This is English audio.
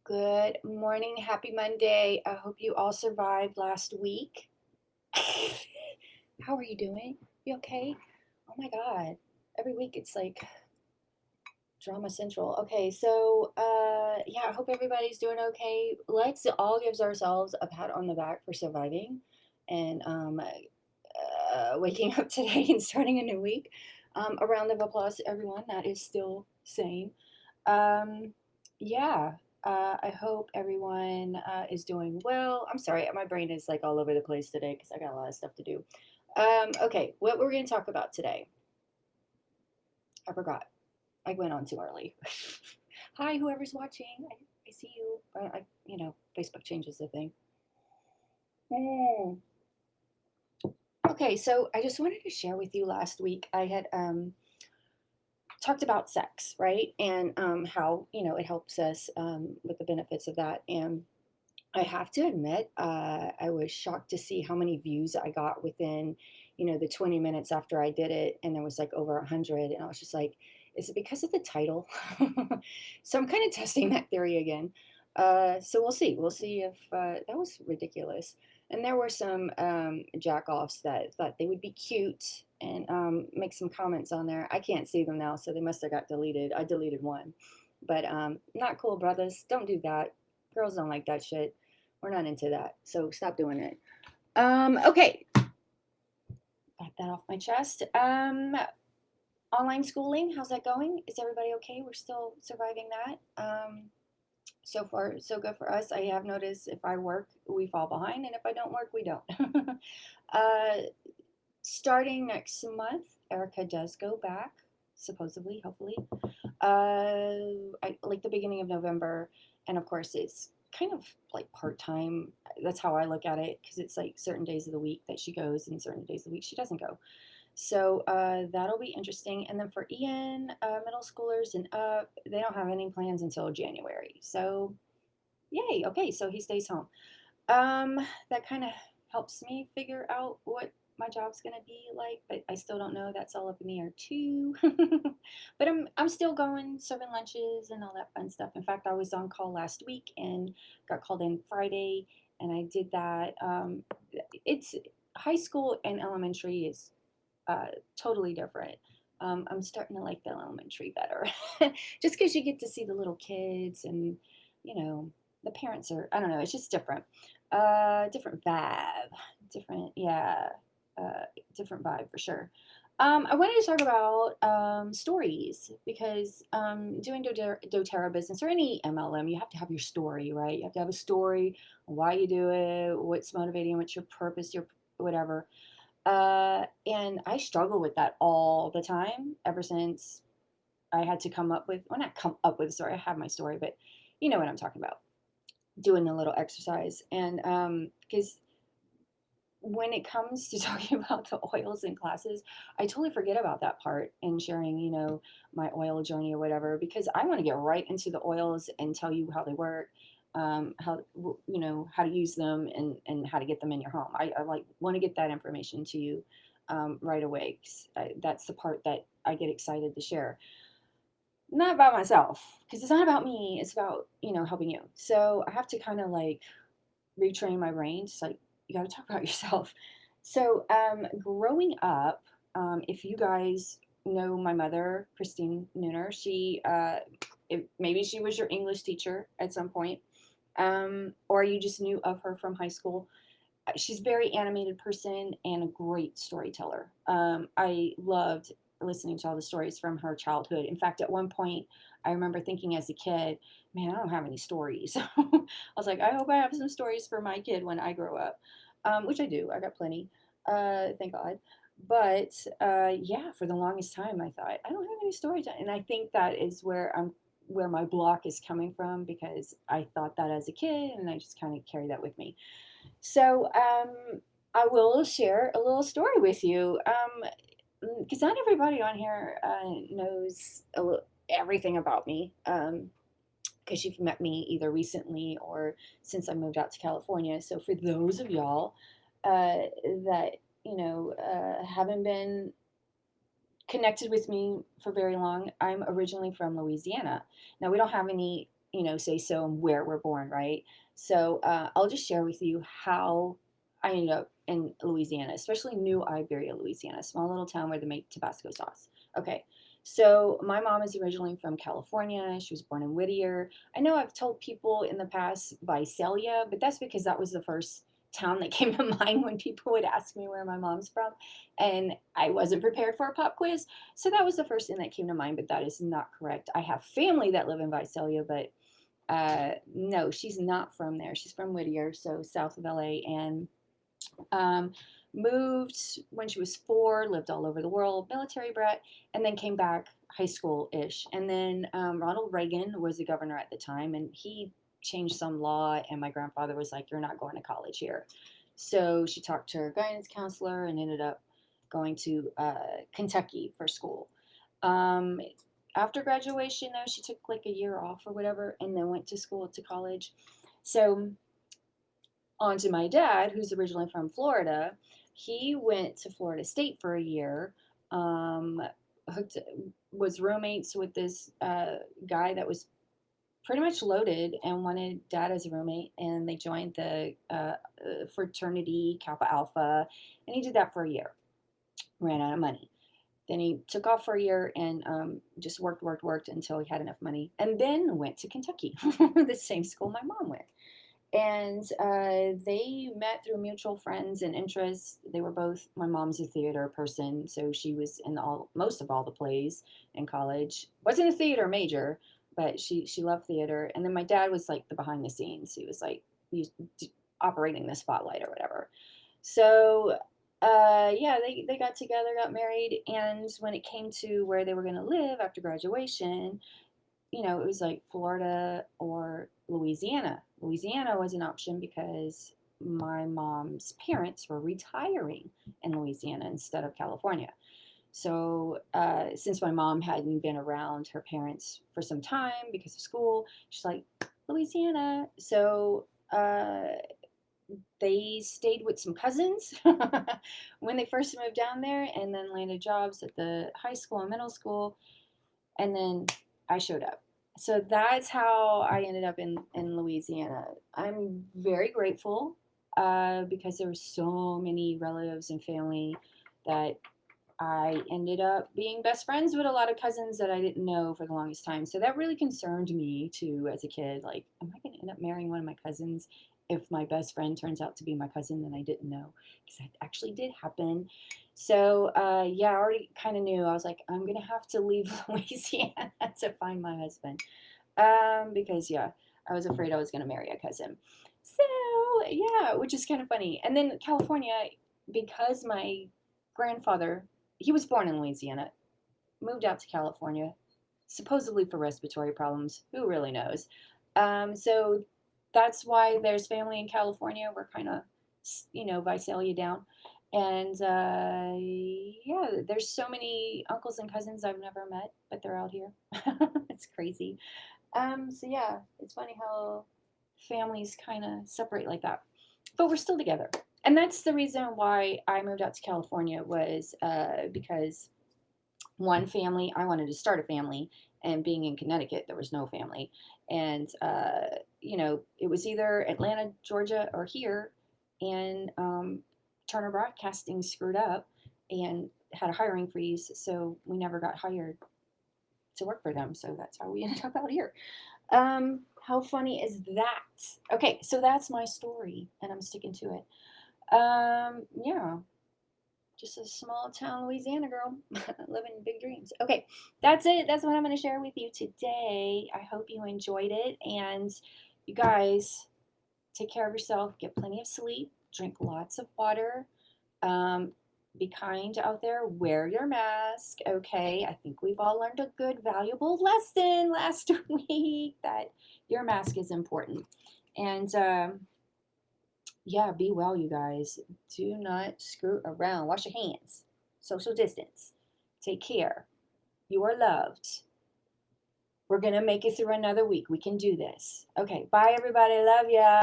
Good morning. Happy Monday. I hope you all survived last week. How are you doing? You okay? Oh my God. Every week it's like drama central. Okay, so yeah, I hope everybody's doing okay. Let's all give ourselves a pat on the back for surviving and waking up today and starting a new week. A round of applause to everyone that is still sane. Um, yeah, I hope everyone is doing well. I'm sorry, my brain is like all over the place today because I got a lot of stuff to do. Okay, what we're going to talk about today? I forgot. I went on too early. Hi, whoever's watching. I see you. Facebook changes the thing. Mm. Okay, so I just wanted to share with you last week. I had talked about sex, right? And how, it helps us with the benefits of that. And I have to admit, I was shocked to see how many views I got within, the 20 minutes after I did it. And there was like over 100. And I was just like, is it because of the title? So I'm kind of testing that theory again. So we'll see. We'll see if that was ridiculous. And there were some jack-offs that thought they would be cute and make some comments on there. I can't see them now, so they must have got deleted. I deleted one. But not cool, brothers. Don't do that. Girls don't like that shit. We're not into that. So stop doing it. Okay. Got that off my chest. Online schooling, how's that going? Is everybody okay? We're still surviving that. So far, so good for us. I have noticed if I work, we fall behind, and if I don't work, we don't. uh, Starting next month, Erica does go back, supposedly, hopefully. Like the beginning of November, and of course, it's kind of like part time. That's how I look at it because it's like certain days of the week that she goes, and certain days of the week she doesn't go. So that'll be interesting. And then for Ian, middle schoolers and up, they don't have any plans until January. So yay. Okay, so he stays home. That kind of helps me figure out what my job's gonna be like, but I still don't know. That's all up in the air too. But I'm still going, serving lunches and all that fun stuff. In fact, I was on call last week and got called in Friday, and I did that. It's high school and elementary is totally different. I'm starting to like the elementary better, just because you get to see the little kids and you know the parents are. I don't know. It's just different. Different vibe. Different, yeah. Different vibe for sure. I wanted to talk about stories because doing doTERRA business or any MLM, you have to have your story, right? You have to have a story, why you do it, what's motivating, what's your purpose, your whatever. And I struggle with that all the time ever since I had to come up with, well, not come up with a story, I have my story, but you know what I'm talking about, doing a little exercise. And because when it comes to talking about the oils in classes, I totally forget about that part and sharing, my oil journey or whatever, because I want to get right into the oils and tell you how they work, how to use them and how to get them in your home. I like want to get that information to you right away. 'Cause that's the part that I get excited to share. Not about myself, because it's not about me. It's about, helping you. So I have to kind of like retrain my brain. Just like you got to talk about yourself. So, growing up, if you guys know my mother, Christine Nooner, maybe she was your English teacher at some point, or you just knew of her from high school. She's a very animated person and a great storyteller. I loved listening to all the stories from her childhood. In fact, at one point, I remember thinking as a kid, man, I don't have any stories. I was like, I hope I have some stories for my kid when I grow up, which I do. I got plenty, thank God. But yeah, for the longest time, I thought I don't have any stories, and I think that is where my block is coming from because I thought that as a kid, and I just kind of carry that with me. So I will share a little story with you because not everybody on here knows everything about me. Because you've met me either recently or since I moved out to California. So for those of y'all that haven't been connected with me for very long, I'm originally from Louisiana. Now we don't have any. say so and where we're born, right? So I'll just share with you how I ended up in Louisiana, especially New Iberia, Louisiana, a small little town where they make Tabasco sauce. Okay, so my mom is originally from California. She was born in Whittier. I know I've told people in the past Visalia, but that's because that was the first town that came to mind when people would ask me where my mom's from. And I wasn't prepared for a pop quiz. So that was the first thing that came to mind, but that is not correct. I have family that live in Visalia, but no, she's not from there. She's from Whittier, so south of LA, and um, moved when she was 4, lived all over the world, military brat, and then came back high school ish. And then Ronald Reagan was the governor at the time, and he changed some law, and my grandfather was like, "You're not going to college here." So she talked to her guidance counselor and ended up going to Kentucky for school. Um, After graduation, though, she took like a year off or whatever, and then went to school to college. So on to my dad, who's originally from Florida. He went to Florida State for a year. Um, hooked was roommates with this guy that was pretty much loaded and wanted dad as a roommate, and they joined the fraternity Kappa Alpha, and he did that for a year. Ran out of money. Then he took off for a year and just worked until he had enough money, and then went to Kentucky, the same school my mom went. And they met through mutual friends and interests. They were both. My mom's a theater person, so she was in most of all the plays in college. Wasn't a theater major, but she loved theater. And then my dad was like the behind the scenes. He was like he operating the spotlight or whatever. So yeah, they got together, got married, and when it came to where they were going to live after graduation, it was like Florida or Louisiana. Louisiana was an option because my mom's parents were retiring in Louisiana instead of California. So, since my mom hadn't been around her parents for some time because of school, she's like, Louisiana. So, they stayed with some cousins when they first moved down there and then landed jobs at the high school and middle school. And then I showed up. So that's how I ended up in Louisiana. I'm very grateful because there were so many relatives and family that I ended up being best friends with a lot of cousins that I didn't know for the longest time. So that really concerned me too as a kid. Like, am I going to end up marrying one of my cousins if my best friend turns out to be my cousin that I didn't know? Because that actually did happen. So yeah, I already kind of knew. I was like, I'm going to have to leave Louisiana to find my husband. Because yeah, I was afraid I was going to marry a cousin. So yeah, which is kind of funny. And then California, because my grandfather, he was born in Louisiana, moved out to California, supposedly for respiratory problems. Who really knows? So that's why there's family in California. We're kind of, Visalia down. And yeah, there's so many uncles and cousins I've never met, but they're out here. It's crazy. So yeah, it's funny how families kind of separate like that, but we're still together. And that's the reason why I moved out to California was because one family, I wanted to start a family, and being in Connecticut, there was no family. And, it was either Atlanta, Georgia, or here. And Turner Broadcasting screwed up and had a hiring freeze. So we never got hired to work for them. So that's how we ended up out here. How funny is that? Okay, so that's my story, and I'm sticking to it. Yeah, just a small town Louisiana girl living big dreams. Okay, that's it. That's what I'm going to share with you today. I hope you enjoyed it, and you guys take care of yourself, get plenty of sleep, drink lots of water. Um, be kind out there, wear your mask. Okay, I think we've all learned a good, valuable lesson last week that your mask is important. And yeah, be well, you guys. Do not screw around. Wash your hands. Social distance. Take care. You are loved. We're going to make it through another week. We can do this. Okay, bye, everybody. Love ya.